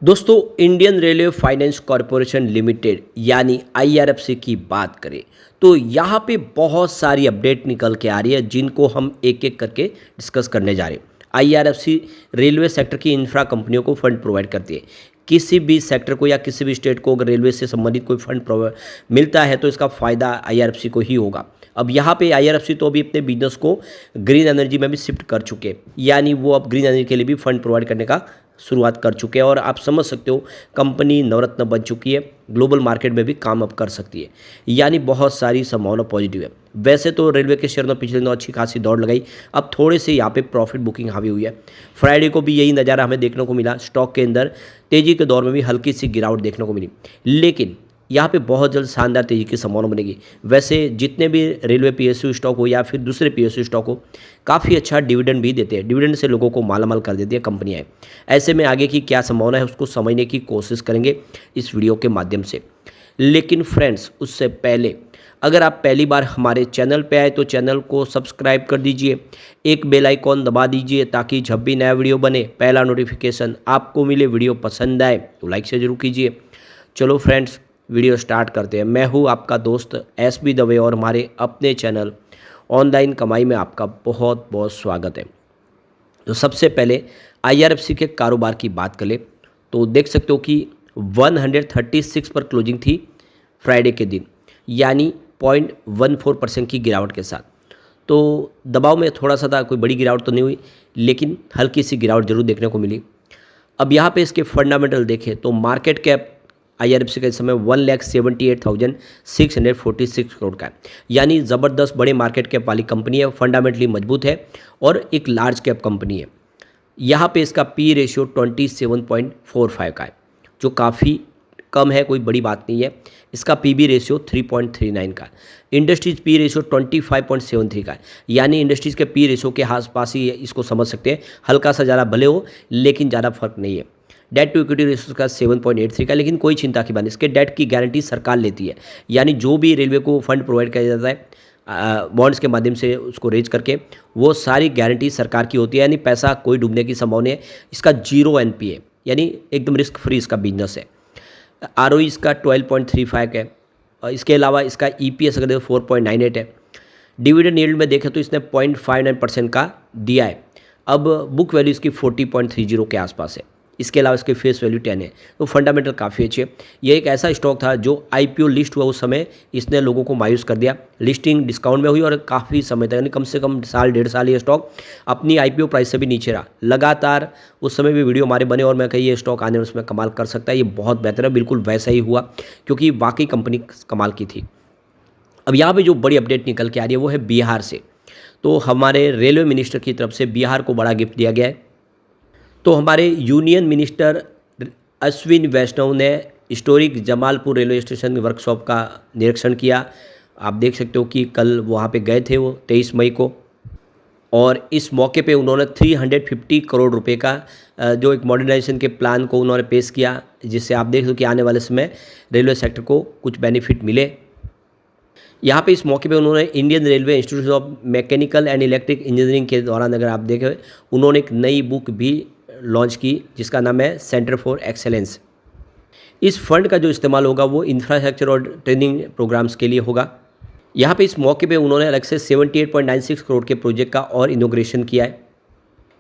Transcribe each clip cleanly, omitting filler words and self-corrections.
दोस्तों, Indian railway finance corporation limited यानी IRFC की बात करें तो यहाँ पे बहुत सारी अपडेट निकल के आ रही है जिनको हम एक एक करके डिस्कस करने जा रहे हैं। आईआरएफसी रेलवे सेक्टर की इंफ्रा कंपनियों को फंड प्रोवाइड करती है। किसी भी सेक्टर को या किसी भी स्टेट को अगर रेलवे से संबंधित कोई फंड मिलता है तो इसका फ़ायदा आईआरएफसी को ही होगा। अब यहाँ पे आईआरएफसी तो अभी अपने बिजनेस को ग्रीन एनर्जी में भी शिफ्ट कर चुके हैं, यानी वो अब ग्रीन एनर्जी के लिए भी फंड प्रोवाइड करने का शुरुआत कर चुके हैं और आप समझ सकते हो कंपनी नवरत्न बन चुकी है, ग्लोबल मार्केट में भी काम अब कर सकती है, यानी बहुत सारी संभावना पॉजिटिव है। वैसे तो रेलवे के शेयर ने पिछले दिनों अच्छी खासी दौड़ लगाई, अब थोड़े से यहाँ पे प्रॉफिट बुकिंग हावी हुई है। फ्राइडे को भी यही नज़ारा हमें देखने को मिला, स्टॉक के अंदर तेज़ी के दौर में भी हल्की सी गिरावट देखने को मिली, लेकिन यहाँ पे बहुत जल्द शानदार तेज़ी की संभावना बनेगी। वैसे जितने भी रेलवे पीएसयू स्टॉक हो या फिर दूसरे पीएसयू स्टॉक हो, काफ़ी अच्छा डिविडेंड भी देते हैं। डिविडेंड से लोगों को मालामाल कर देती है कंपनियाँ। ऐसे में आगे की क्या संभावना है उसको समझने की कोशिश करेंगे इस वीडियो के माध्यम से। लेकिन फ्रेंड्स, उससे पहले अगर आप पहली बार हमारे चैनल पे आए तो चैनल को सब्सक्राइब कर दीजिए, एक बेल आइकॉन दबा दीजिए ताकि जब भी नया वीडियो बने पहला नोटिफिकेशन आपको मिले। वीडियो पसंद आए तो लाइक से जरूर कीजिए। चलो फ्रेंड्स, वीडियो स्टार्ट करते हैं। मैं हूँ आपका दोस्त एसबी दवे और हमारे अपने चैनल ऑनलाइन कमाई में आपका बहुत बहुत स्वागत है। तो सबसे पहले आईआरएफसी के कारोबार की बात करें तो देख सकते हो कि 136 पर क्लोजिंग थी फ्राइडे के दिन, यानी 0.14% की गिरावट के साथ। तो दबाव में थोड़ा सा था, कोई बड़ी गिरावट तो नहीं हुई, लेकिन हल्की सी गिरावट जरूर देखने को मिली। अब यहाँ पे इसके फंडामेंटल देखें तो मार्केट कैप आईआरएफसी का इस समय 1,78,646 करोड़ का है, यानी ज़बरदस्त बड़े मार्केट कैप वाली कंपनी है, फंडामेंटली मजबूत है और एक लार्ज कैप कंपनी है। यहाँ पे इसका पी रेशियो 27.45 का है, जो काफ़ी कम है, कोई बड़ी बात नहीं है। इसका पीबी रेशियो 3.39 का है। इंडस्ट्रीज पी रेशियो 25.73 का है, यानी इंडस्ट्रीज के पी रेशियो के आसपास ही इसको समझ सकते हैं। हल्का सा ज़्यादा भले हो लेकिन ज़्यादा फर्क नहीं है। डेट टू इक्विटी रेशियो का 7.83 का, लेकिन कोई चिंता की बात नहीं, इसके डेट की गारंटी सरकार लेती है, यानी जो भी रेलवे को फंड प्रोवाइड किया जाता है बॉन्ड्स के माध्यम से उसको रेज करके, वो सारी गारंटी सरकार की होती है, यानी पैसा कोई डूबने की संभावना है। इसका 0 एनपीए, यानी एकदम रिस्क फ्री इसका बिजनेस है। आरओई इसका 12.35 है। इसके अलावा इसका ईपीएस अगर देखो 4.98 है। डिविडेंड यील्ड में देखें तो इसने 0.59% का दिया है। अब बुक वैल्यू इसकी 40.30 के आसपास है। इसके अलावा इसके फेस वैल्यू 10 है, तो फंडामेंटल काफ़ी अच्छे है। ये एक ऐसा स्टॉक था जो आईपीओ लिस्ट हुआ उस समय इसने लोगों को मायूस कर दिया। लिस्टिंग डिस्काउंट में हुई और काफ़ी समय तक, यानी कम से कम साल डेढ़ साल ये स्टॉक अपनी आईपीओ प्राइस से भी नीचे रहा लगातार। उस समय भी वीडियो हमारे बने और मैं कही ये स्टॉक आने उसमें कमाल कर सकता है, ये बहुत बेहतर है। बिल्कुल वैसा ही हुआ क्योंकि वाकई कंपनी कमाल की थी। अब यहाँ पर जो बड़ी अपडेट निकल के आ रही है वो है बिहार से। तो हमारे रेलवे मिनिस्टर की तरफ से बिहार को बड़ा गिफ्ट दिया गया है। तो हमारे यूनियन मिनिस्टर अश्विन वैष्णव ने historic Jamalpur railway station workshop का निरीक्षण किया। आप देख सकते हो कि कल वहाँ पे गए थे वो 23 मई को, और इस मौके पे उन्होंने 350 करोड़ रुपए का जो एक मॉडर्नाइजेशन के प्लान को उन्होंने पेश किया, जिससे आप देख लो कि आने वाले समय रेलवे सेक्टर को कुछ बेनिफिट मिले। यहाँ पे इस मौके पे उन्होंने Indian railway institute of mechanical and electric engineering के दौरान अगर आप देखें, उन्होंने एक नई बुक भी लॉन्च की जिसका नाम है सेंटर फॉर एक्सेलेंस। इस फंड का जो इस्तेमाल होगा वो इंफ्रास्ट्रक्चर और ट्रेनिंग प्रोग्राम्स के लिए होगा। यहाँ पे इस मौके पे उन्होंने अलग से 78.96 करोड़ के प्रोजेक्ट का और इनोग्रेशन किया है।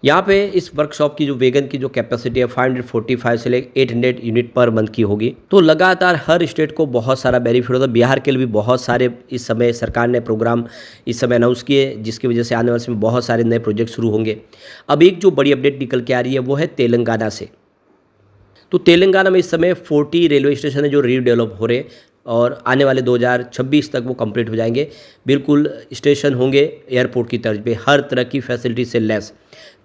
यहाँ पे इस वर्कशॉप की जो वेगन की जो कैपेसिटी है 545 से लेकर 800 यूनिट पर मंथ की होगी। तो लगातार हर स्टेट को बहुत सारा बेनिफिट होता है। बिहार के लिए भी बहुत सारे इस समय सरकार ने प्रोग्राम इस समय अनाउंस किए, जिसकी वजह से आने वाले समय बहुत सारे नए प्रोजेक्ट शुरू होंगे। अब एक जो बड़ी अपडेट निकल के आ रही है वो है तेलंगाना से। तो तेलंगाना में इस समय 40 रेलवे स्टेशन है जो रीडेवलप हो रहे हैं और आने वाले 2026 तक वो कंप्लीट हो जाएंगे। बिल्कुल स्टेशन होंगे एयरपोर्ट की तर्ज पे, हर तरह की फैसिलिटी से लेस,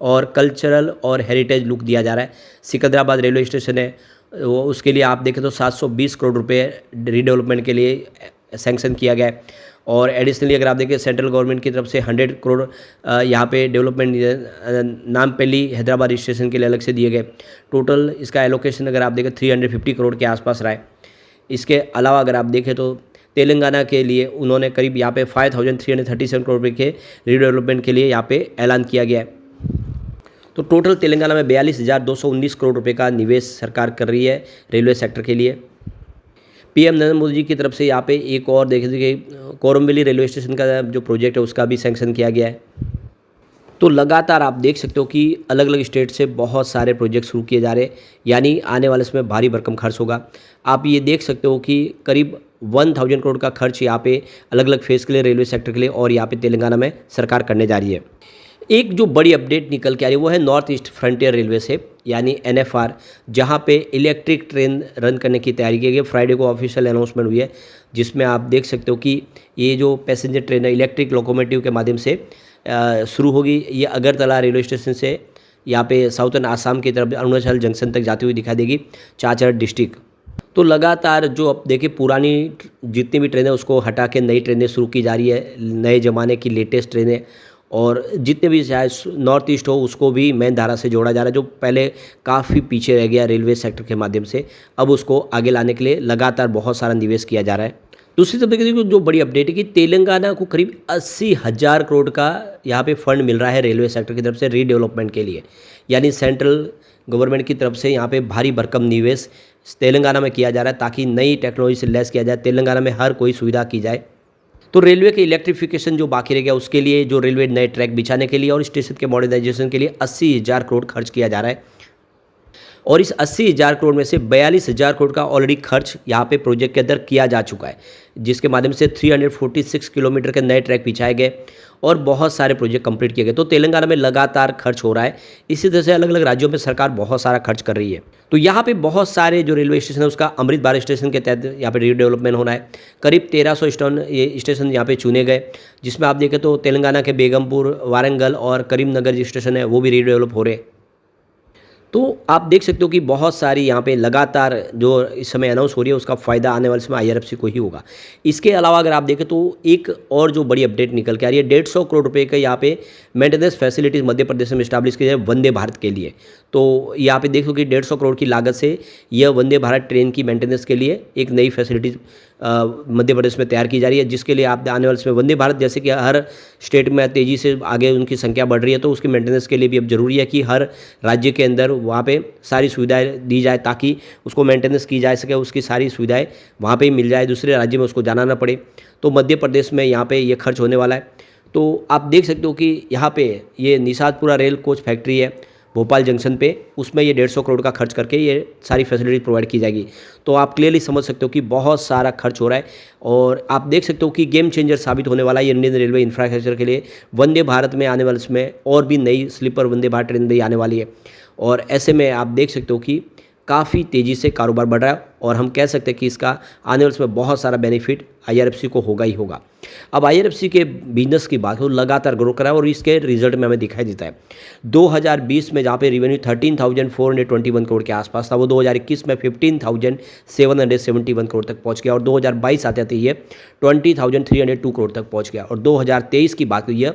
और कल्चरल और हेरिटेज लुक दिया जा रहा है। सिकंदराबाद रेलवे स्टेशन है, वो उसके लिए आप देखें तो 720 करोड़ रुपए रीडेवलपमेंट के लिए सैंक्शन किया गया है। और एडिशनली अगर आप देखें सेंट्रल गवर्नमेंट की तरफ से 100 करोड़ यहाँ पे डेवलपमेंट नामपल्ली हैदराबाद स्टेशन के लिए अलग से दिए गए। टोटल इसका एलोकेशन अगर आप देखें 350 करोड़ के आसपास रहा है। इसके अलावा अगर आप देखें तो तेलंगाना के लिए उन्होंने करीब यहाँ पे 5337 करोड़ रुपये के रीडेवलपमेंट के लिए यहाँ पे ऐलान किया गया है। तो टोटल तेलंगाना में 42,219 करोड़ रुपए का निवेश सरकार कर रही है रेलवे सेक्टर के लिए। पीएम नरेंद्र मोदी जी की तरफ से यहाँ पे एक और देख लीजिए कोरमवेली रेलवे स्टेशन का जो प्रोजेक्ट है उसका भी सैंक्शन किया गया है। तो लगातार आप देख सकते हो कि अलग अलग स्टेट से बहुत सारे प्रोजेक्ट शुरू किए जा रहे हैं, यानी आने वाले समय भारी भरकम खर्च होगा। आप ये देख सकते हो कि करीब 1000 करोड़ का खर्च यहाँ पे अलग अलग फेज़ के लिए रेलवे सेक्टर के लिए और यहाँ पे तेलंगाना में सरकार करने जा रही है। एक जो बड़ी अपडेट निकल के आ रही है वो है नॉर्थ ईस्ट फ्रंटियर रेलवे से, यानी एनएफआर, जहाँ पे इलेक्ट्रिक ट्रेन रन करने की तैयारी की गई है। फ्राइडे को ऑफिशियल अनाउंसमेंट हुई है, जिसमें आप देख सकते हो कि ये जो पैसेंजर ट्रेन है इलेक्ट्रिक लोकोमोटिव के माध्यम से शुरू होगी। ये अगरतला रेलवे स्टेशन से यहाँ पे साउथर्न आसाम की तरफ अरुणाचल जंक्शन तक जाती हुई दिखाई देगी, चाचर डिस्ट्रिक्ट। तो लगातार जो अब देखिए पुरानी जितनी भी ट्रेनें उसको हटा के नई ट्रेनें शुरू की जा रही है, नए ज़माने की लेटेस्ट ट्रेनें, और जितने भी चाहे नॉर्थ ईस्ट हो उसको भी मेन धारा से जोड़ा जा रहा है, जो पहले काफ़ी पीछे रह गया रेलवे सेक्टर के माध्यम से। अब उसको आगे लाने के लिए लगातार बहुत सारा निवेश किया जा रहा है। दूसरी तरफ देखिए जो बड़ी अपडेट है कि तेलंगाना को करीब 80,000 करोड़ का यहाँ पे फंड मिल रहा है रेलवे सेक्टर की तरफ से रीडेवलपमेंट के लिए, यानी सेंट्रल गवर्नमेंट की तरफ से यहाँ पे भारी भरकम निवेश तेलंगाना में किया जा रहा है ताकि नई टेक्नोलॉजी से लैस किया जाए, तेलंगाना में हर कोई सुविधा की जाए। तो रेलवे के इलेक्ट्रिफिकेशन जो बाकी रह गया उसके लिए, जो रेलवे नए ट्रैक बिछाने के लिए और स्टेशन के मॉडर्नाइजेशन के लिए 80,000 करोड़ खर्च किया जा रहा है। और इस 80,000 करोड़ में से 42,000 करोड़ का ऑलरेडी खर्च यहाँ पे प्रोजेक्ट के अंदर किया जा चुका है, जिसके माध्यम से 346 किलोमीटर के नए ट्रैक बिछाए गए और बहुत सारे प्रोजेक्ट कंप्लीट किए गए। तो तेलंगाना में लगातार खर्च हो रहा है। इसी तरह से अलग अलग राज्यों में सरकार बहुत सारा खर्च कर रही है। तो यहाँ पे बहुत सारे जो रेलवे स्टेशन है उसका अमृत भारत स्टेशन के तहत यहाँ पे रीडेवलपमेंट होना है। करीब 1300 ये स्टेशन यहाँ पे चुने गए, जिसमें आप देखें तो तेलंगाना के बेगमपुर, वारंगल और करीमनगर जो स्टेशन है वो भी रीडेवलप हो रहे हैं। तो आप देख सकते हो कि बहुत सारी यहाँ पे लगातार जो इस समय अनाउंस हो रही है उसका फ़ायदा आने वाले समय आईआरएफसी को ही होगा। इसके अलावा अगर आप देखें तो एक और जो बड़ी अपडेट निकल के आ रही है, 150 करोड़ रुपए का यहाँ पे मेंटेनेंस फैसिलिटीज़ मध्य प्रदेश में इस्टाब्लिश की जाए वंदे भारत के लिए। तो यहाँ पे देखो कि 150 करोड़ की लागत से यह वंदे भारत ट्रेन की मेंटेनेंस के लिए एक नई फैसिलिटीज़ मध्य प्रदेश में तैयार की जा रही है, जिसके लिए आप आने वाले समय वंदे भारत जैसे कि हर स्टेट में तेज़ी से आगे उनकी संख्या बढ़ रही है, तो उसकी मेंटेनेंस के लिए भी अब जरूरी है कि हर राज्य के अंदर वहाँ पे सारी सुविधाएं दी जाए ताकि उसको मेंटेनेंस की जा सके, उसकी सारी सुविधाएं वहाँ पे ही मिल जाए, दूसरे राज्य में उसको जाना ना पड़े। तो मध्य प्रदेश में यहाँ पे ये खर्च होने वाला है। तो आप देख सकते हो कि यहाँ पे ये निषादपुरा रेल कोच फैक्ट्री है भोपाल जंक्शन पे, उसमें ये 150 करोड़ का खर्च करके ये सारी फैसिलिटी प्रोवाइड की जाएगी। तो आप क्लियरली समझ सकते हो कि बहुत सारा खर्च हो रहा है और आप देख सकते हो कि गेम चेंजर साबित होने वाला है इंडियन रेलवे इंफ्रास्ट्रक्चर के लिए। वंदे भारत में आने वाले समय और भी नई स्लीपर वंदे भारत ट्रेन भी आने वाली है और ऐसे में आप देख सकते हो कि काफ़ी तेज़ी से कारोबार बढ़ रहा है और हम कह सकते हैं कि इसका आने वाले समय बहुत सारा बेनिफिट आईआरएफसी को होगा ही होगा। अब आईआरएफसी के बिजनेस की बात हो, लगातार ग्रो करा है और इसके रिजल्ट में हमें दिखाई देता है। 2020 में जहाँ पे रेवेन्यू 13,421 करोड़ के आसपास था, वो 2021 में 15,771 करोड़ तक पहुँच गया और 2022 आते आते ये 20,302 करोड़ तक पहुँच गया और 2023 की बात हुई है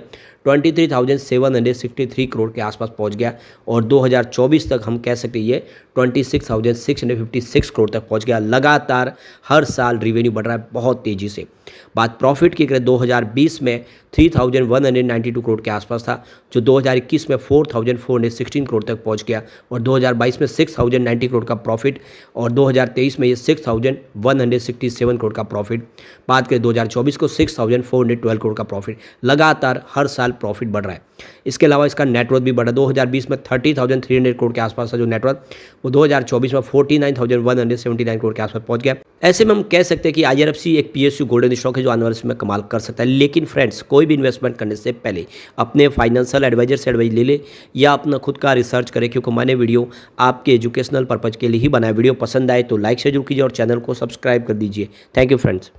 23,763 करोड़ के आसपास पहुंच गया और 2024 तक हम कह सकते हैं ये 26,656 करोड़ तक पहुंच गया। लगातार हर साल रिवेन्यू बढ़ रहा है बहुत तेज़ी से। बात प्रॉफिट की करें 2020 में 3,192 करोड़ के आसपास था, जो 2021 में 4,416 करोड़ तक पहुंच गया और 2022 में 6,090 करोड़ का प्रॉफिट और 2023 में ये 6,167 करोड़ का प्रॉफिट। बात करें 2024 को 6,412 करोड़ का प्रॉफिट। लगातार हर साल प्रॉफिट बढ़ रहा है। इसके अलावा इसका नेटवर्थ भी बढ़ा। 2020 में 30,300 करोड़ के आसपास था जो नेटवर्थ, वो 2024 में 49,179 करोड़ के आसपास पहुंच गया। ऐसे में हम कह सकते हैं कि आईआरएफसी एक पीएसयू गोल्डन स्टॉक है जो आने वाले समय कमाल कर सकता है। लेकिन फ्रेंड्स, कोई भी इन्वेस्टमेंट करने से पहले अपने फाइनेंशियल एडवाइजर से एडवाइस ले ले या अपना खुद का रिसर्च करें, क्योंकि मैंने वीडियो आपके एजुकेशनल पर्पज के लिए ही बनाया। वीडियो पसंद आए तो लाइक से जरूर कीजिए और चैनल को सब्सक्राइब कर दीजिए। Thank you friends.